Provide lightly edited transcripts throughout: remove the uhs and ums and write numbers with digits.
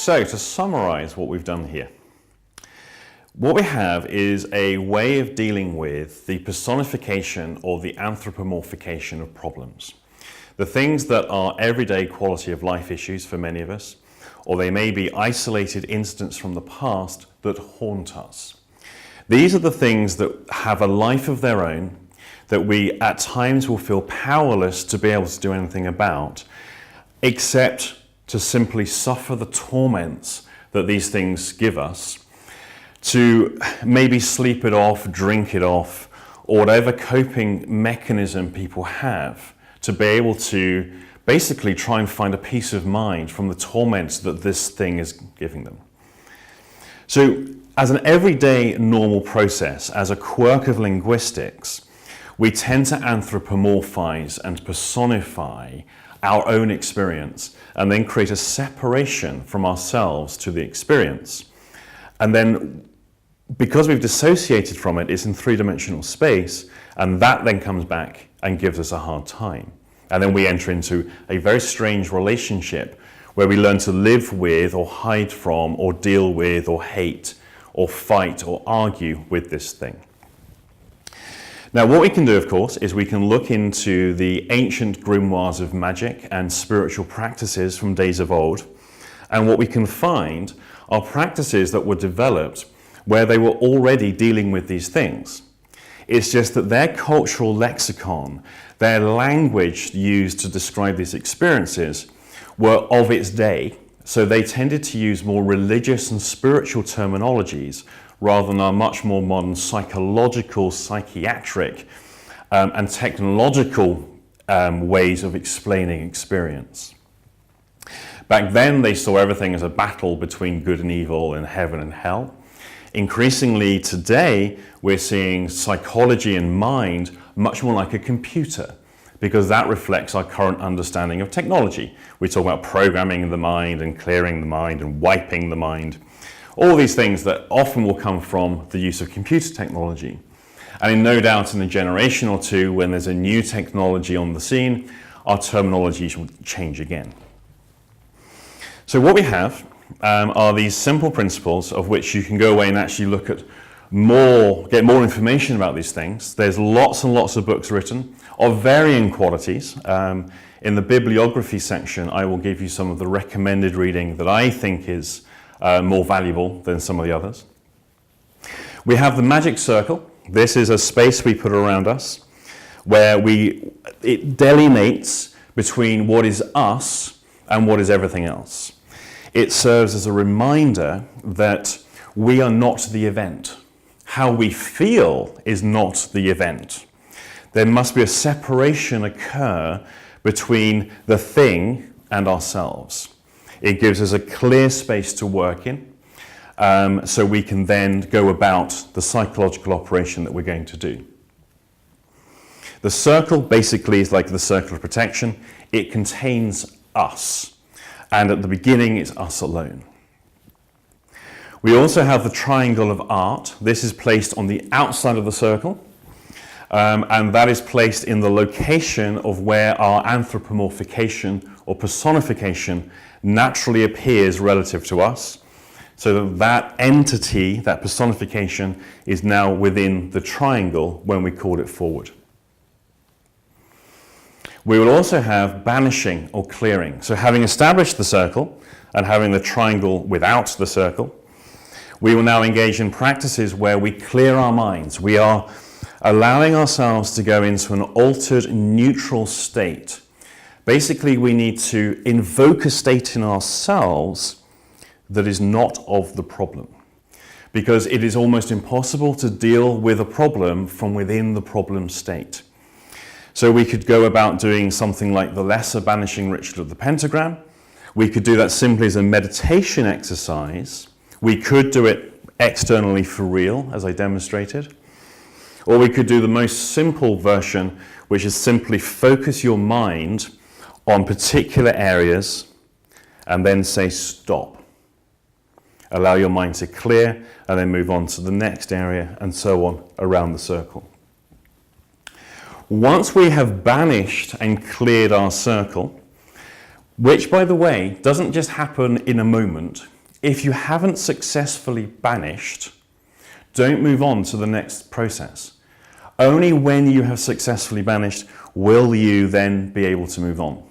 So, to summarize what we've done here, what we have is a way of dealing with the personification or the anthropomorphication of problems. The things that are everyday quality of life issues for many of us, or they may be isolated incidents from the past that haunt us. These are the things that have a life of their own, that we at times will feel powerless to be able to do anything about, except to simply suffer the torments that these things give us, to maybe sleep it off, drink it off, or whatever coping mechanism people have to be able to basically try and find a peace of mind from the torments that this thing is giving them. So as an everyday normal process, as a quirk of linguistics, we tend to anthropomorphize and personify our own experience and then create a separation from ourselves to the experience. And then because we've dissociated from it, it's in three-dimensional space, and that then comes back and gives us a hard time. And then we enter into a very strange relationship where we learn to live with or hide from or deal with or hate or fight or argue with this thing. Now, what we can do, of course, is we can look into the ancient grimoires of magic and spiritual practices from days of old, and what we can find are practices that were developed where they were already dealing with these things. It's just that their cultural lexicon, their language used to describe these experiences, were of its day, so they tended to use more religious and spiritual terminologies rather than our much more modern psychological, psychiatric, and technological ways of explaining experience. Back then, they saw everything as a battle between good and evil and heaven and hell. Increasingly today, we're seeing psychology and mind much more like a computer, because that reflects our current understanding of technology. We talk about programming the mind and clearing the mind and wiping the mind. All these things that often will come from the use of computer technology. And no doubt in a generation or two, when there's a new technology on the scene, our terminology will change again. So what we have are these simple principles of which you can go away and actually look at get more information about these things. There's lots and lots of books written of varying qualities. In the bibliography section, I will give you some of the recommended reading that I think is more valuable than some of the others. We have the magic circle. This is a space we put around us where it delineates between what is us and what is everything else. It serves as a reminder that we are not the event. How we feel is not the event. There must be a separation occur between the thing and ourselves. It gives us a clear space to work in, so we can then go about the psychological operation that we're going to do. The circle basically is like the circle of protection. It contains us, and at the beginning it's us alone. We also have the triangle of art. This is placed on the outside of the circle, and that is placed in the location of where our anthropomorphication or personification naturally appears relative to us, so that entity, that personification, is now within the triangle when we call it forward. We will also have banishing or clearing. So having established the circle and having the triangle without the circle, we will now engage in practices where we clear our minds. We are allowing ourselves to go into an altered, neutral state. Basically, we need to invoke a state in ourselves that is not of the problem, because it is almost impossible to deal with a problem from within the problem state. So we could go about doing something like the lesser banishing ritual of the pentagram. We could do that simply as a meditation exercise. We could do it externally for real, as I demonstrated. Or we could do the most simple version, which is simply focus your mind on particular areas and then say stop. Allow your mind to clear and then move on to the next area and so on around the circle. Once we have banished and cleared our circle, which by the way doesn't just happen in a moment, if you haven't successfully banished, don't move on to the next process. Only when you have successfully banished will you then be able to move on.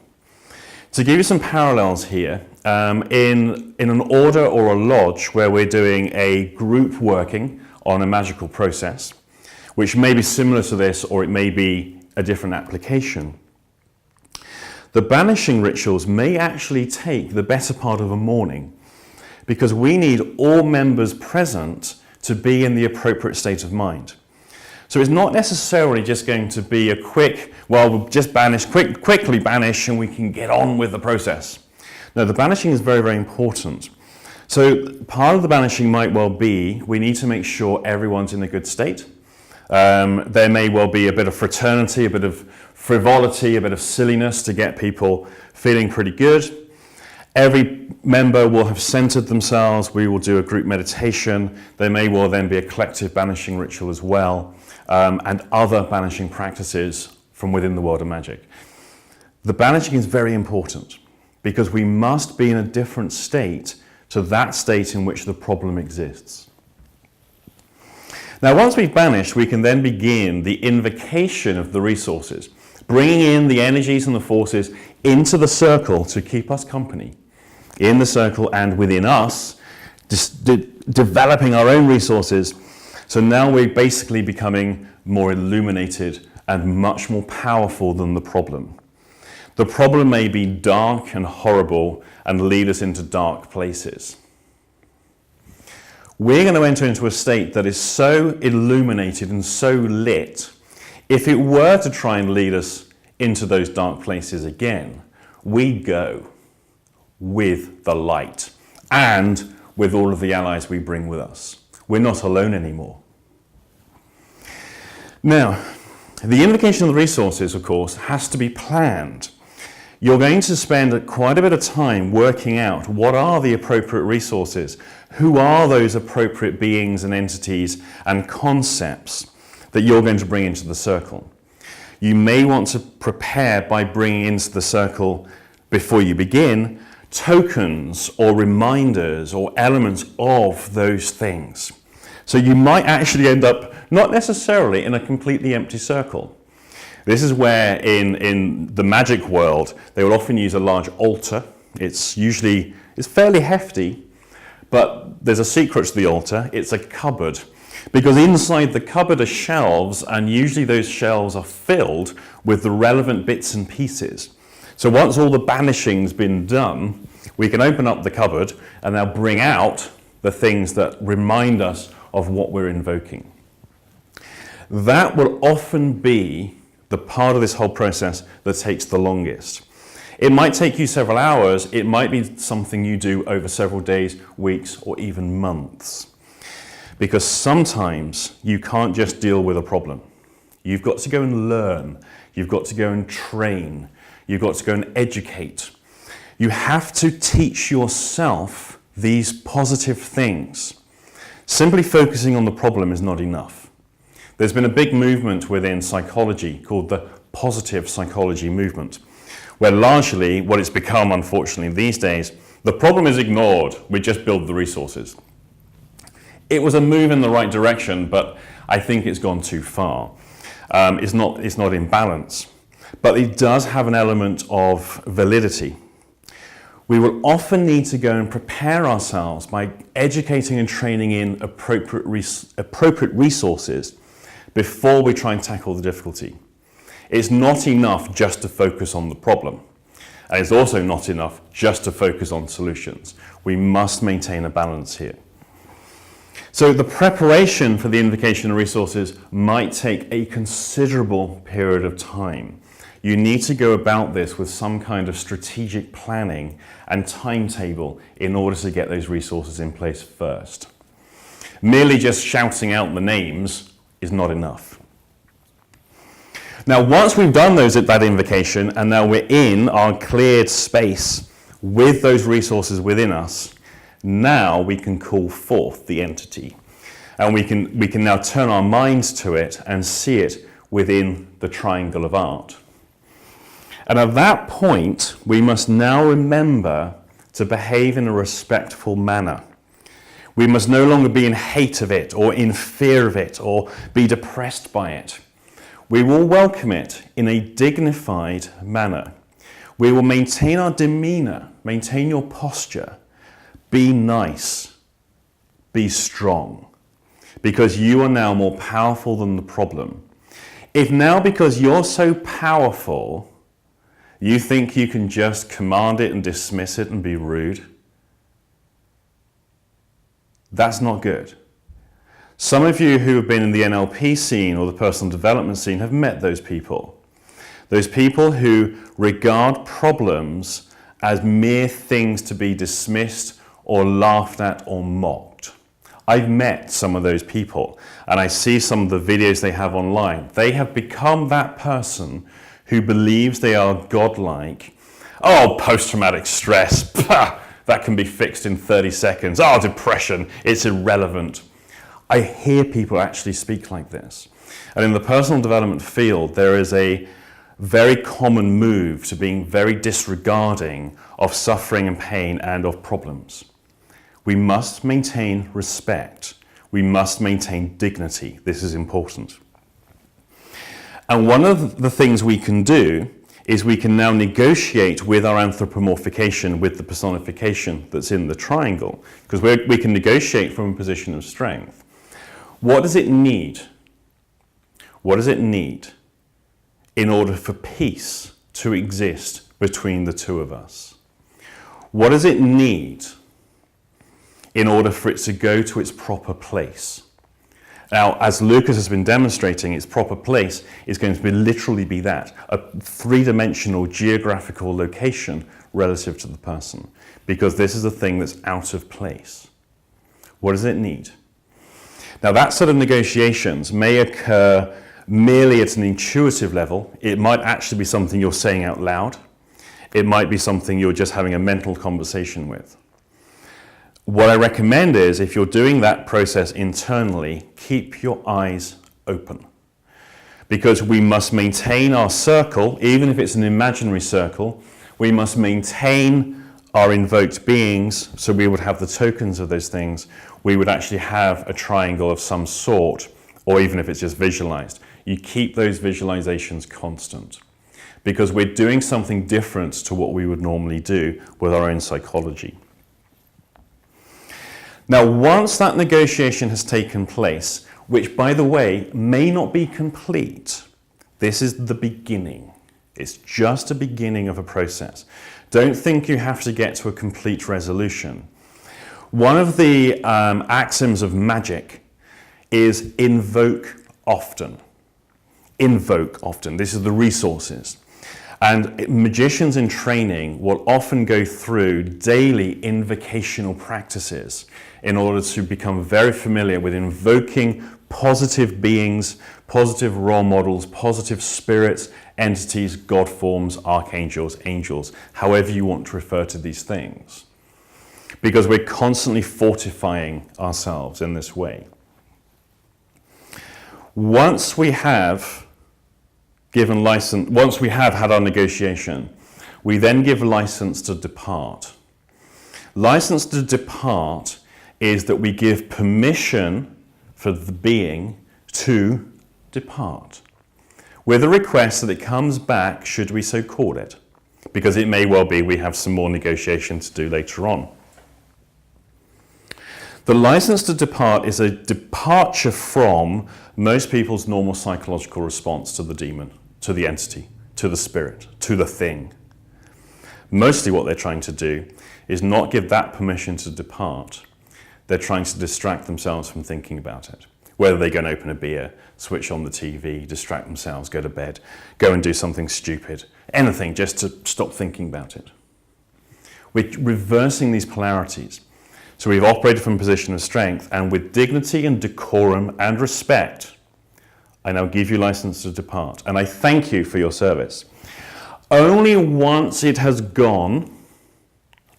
To give you some parallels here, in an order or a lodge where we're doing a group working on a magical process, which may be similar to this or it may be a different application, the banishing rituals may actually take the better part of a morning because we need all members present to be in the appropriate state of mind. So it's not necessarily just going to be a quick, well, we'll just banish, quickly banish and we can get on with the process. No, the banishing is very, very important. So part of the banishing might well be, we need to make sure everyone's in a good state. There may well be a bit of fraternity, a bit of frivolity, a bit of silliness to get people feeling pretty good. Every member will have centered themselves. We will do a group meditation. There may well then be a collective banishing ritual as well, and other banishing practices from within the world of magic. The banishing is very important because we must be in a different state to that state in which the problem exists. Now, once we've banished, we can then begin the invocation of the resources, bringing in the energies and the forces into the circle to keep us company, in the circle and within us, developing our own resources. So now we're basically becoming more illuminated and much more powerful than the problem. The problem may be dark and horrible and lead us into dark places. We're going to enter into a state that is so illuminated and so lit, if it were to try and lead us into those dark places again, we go with the light and with all of the allies we bring with us. We're not alone anymore. Now, the invocation of the resources, of course, has to be planned. You're going to spend quite a bit of time working out what are the appropriate resources, who are those appropriate beings and entities and concepts that you're going to bring into the circle. You may want to prepare by bringing into the circle, before you begin, tokens or reminders or elements of those things. So you might actually end up not necessarily in a completely empty circle. This is where in the magic world, they will often use a large altar. It's fairly hefty, but there's a secret to the altar. It's a cupboard. Because inside the cupboard are shelves, and usually those shelves are filled with the relevant bits and pieces. So once all the banishing's been done, we can open up the cupboard and now bring out the things that remind us of what we're invoking. That will often be the part of this whole process that takes the longest. It might take you several hours. It might be something you do over several days, weeks, or even months. Because sometimes you can't just deal with a problem. You've got to go and learn. You've got to go and train. You've got to go and educate. You have to teach yourself these positive things. Simply focusing on the problem is not enough. There's been a big movement within psychology called the positive psychology movement, where largely what it's become, unfortunately, these days, the problem is ignored. We just build the resources. It was a move in the right direction, but I think it's gone too far. It's not in balance, but it does have an element of validity. We will often need to go and prepare ourselves by educating and training in appropriate resources before we try and tackle the difficulty. It's not enough just to focus on the problem. And it's also not enough just to focus on solutions. We must maintain a balance here. So the preparation for the invocation of resources might take a considerable period of time. You need to go about this with some kind of strategic planning and timetable in order to get those resources in place first. Merely just shouting out the names is not enough. Now, once we've done that invocation, and now we're in our cleared space with those resources within us, now we can call forth the entity. And we can now turn our minds to it and see it within the triangle of art. And at that point, we must now remember to behave in a respectful manner. We must no longer be in hate of it or in fear of it or be depressed by it. We will welcome it in a dignified manner. We will maintain our demeanor, maintain your posture, be nice, be strong, because you are now more powerful than the problem. If now, because you're so powerful, you think you can just command it and dismiss it and be rude, that's not good. Some of you who have been in the NLP scene or the personal development scene have met those people. Those people who regard problems as mere things to be dismissed or laughed at or mocked. I've met some of those people and I see some of the videos they have online. They have become that person who believes they are godlike. Oh, post-traumatic stress, that can be fixed in 30 seconds. Oh, depression, it's irrelevant. I hear people actually speak like this. And in the personal development field, there is a very common move to being very disregarding of suffering and pain and of problems. We must maintain respect. We must maintain dignity. This is important. And one of the things we can do is we can now negotiate with our anthropomorphication, with the personification that's in the triangle, because we can negotiate from a position of strength. What does it need? What does it need in order for peace to exist between the two of us? What does it need in order for it to go to its proper place? Now, as Lucas has been demonstrating, its proper place is going to literally be that, a three-dimensional geographical location relative to the person, because this is a thing that's out of place. What does it need? Now, that sort of negotiations may occur merely at an intuitive level. It might actually be something you're saying out loud. It might be something you're just having a mental conversation with. What I recommend is, if you're doing that process internally, keep your eyes open. Because we must maintain our circle, even if it's an imaginary circle, we must maintain our invoked beings, so we would have the tokens of those things. We would actually have a triangle of some sort, or even if it's just visualized. You keep those visualizations constant, because we're doing something different to what we would normally do with our own psychology. Now, once that negotiation has taken place, which, by the way, may not be complete, this is the beginning. It's just a beginning of a process. Don't think you have to get to a complete resolution. One of the axioms of magic is invoke often. Invoke often. This is the resources. And magicians in training will often go through daily invocational practices in order to become very familiar with invoking positive beings, positive role models, positive spirits, entities, God forms, archangels, angels, however you want to refer to these things. Because we're constantly fortifying ourselves in this way. Once we have given license, once we have had our negotiation, we then give license to depart. License to depart is that we give permission for the being to depart, with a request that it comes back should we so call it, because it may well be we have some more negotiation to do later on. The license to depart is a departure from most people's normal psychological response to the demon, to the entity, to the spirit, to the thing. Mostly what they're trying to do is not give that permission to depart. They're trying to distract themselves from thinking about it. Whether they go and open a beer, switch on the TV, distract themselves, go to bed, go and do something stupid, anything just to stop thinking about it. We're reversing these polarities. So we've operated from a position of strength, and with dignity and decorum and respect, I now give you license to depart. And I thank you for your service. Only once it has gone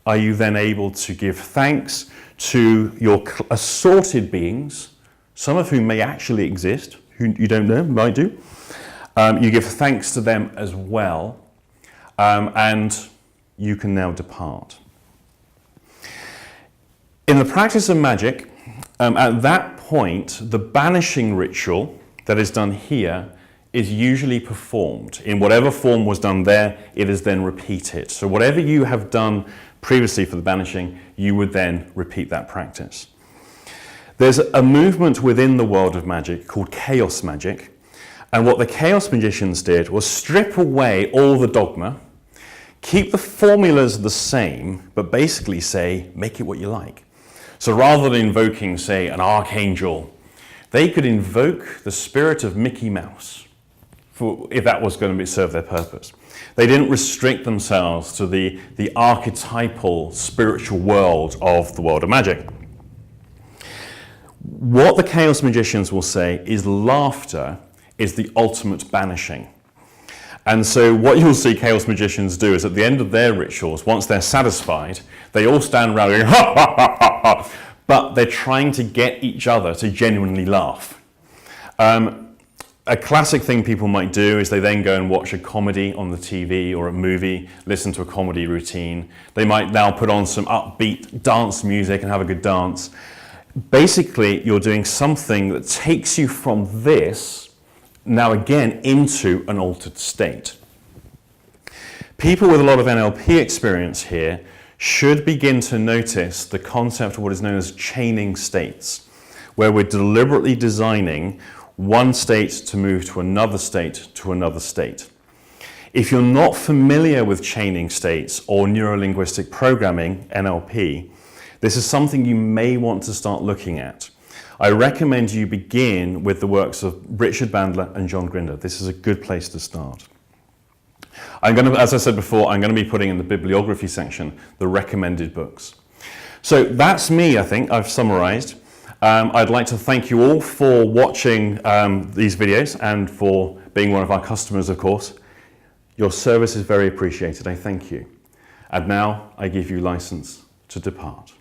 are you then able to give thanks to your assorted beings, some of whom may actually exist, who you don't know, might do. You give thanks to them as well, and you can now depart. In the practice of magic, at that point, the banishing ritual that is done here is usually performed. In whatever form was done there, it is then repeated. So whatever you have done previously for the banishing, you would then repeat that practice. There's a movement within the world of magic called chaos magic. And what the chaos magicians did was strip away all the dogma, keep the formulas the same, but basically say, make it what you like. So rather than invoking, say, an archangel, they could invoke the spirit of Mickey Mouse, if that was going to serve their purpose. They didn't restrict themselves to the archetypal spiritual world of the world of magic. What the chaos magicians will say is laughter is the ultimate banishing. And so what you'll see chaos magicians do is at the end of their rituals, once they're satisfied, they all stand around going, ha, ha, ha, ha, ha, but they're trying to get each other to genuinely laugh. A classic thing people might do is they then go and watch a comedy on the TV or a movie, listen to a comedy routine. They might now put on some upbeat dance music and have a good dance. Basically, you're doing something that takes you from this, now again, into an altered state. People with a lot of NLP experience here should begin to notice the concept of what is known as chaining states, where we're deliberately designing one state to move to another state to another state. If you're not familiar with chaining states or neuro-linguistic programming, NLP, this is something you may want to start looking at. I recommend you begin with the works of Richard Bandler and John Grinder. This is a good place to start. As I said before, I'm going to be putting in the bibliography section the recommended books. So that's me, I think. I've summarized. I'd like to thank you all for watching these videos and for being one of our customers, of course. Your service is very appreciated. I thank you. And now I give you license to depart.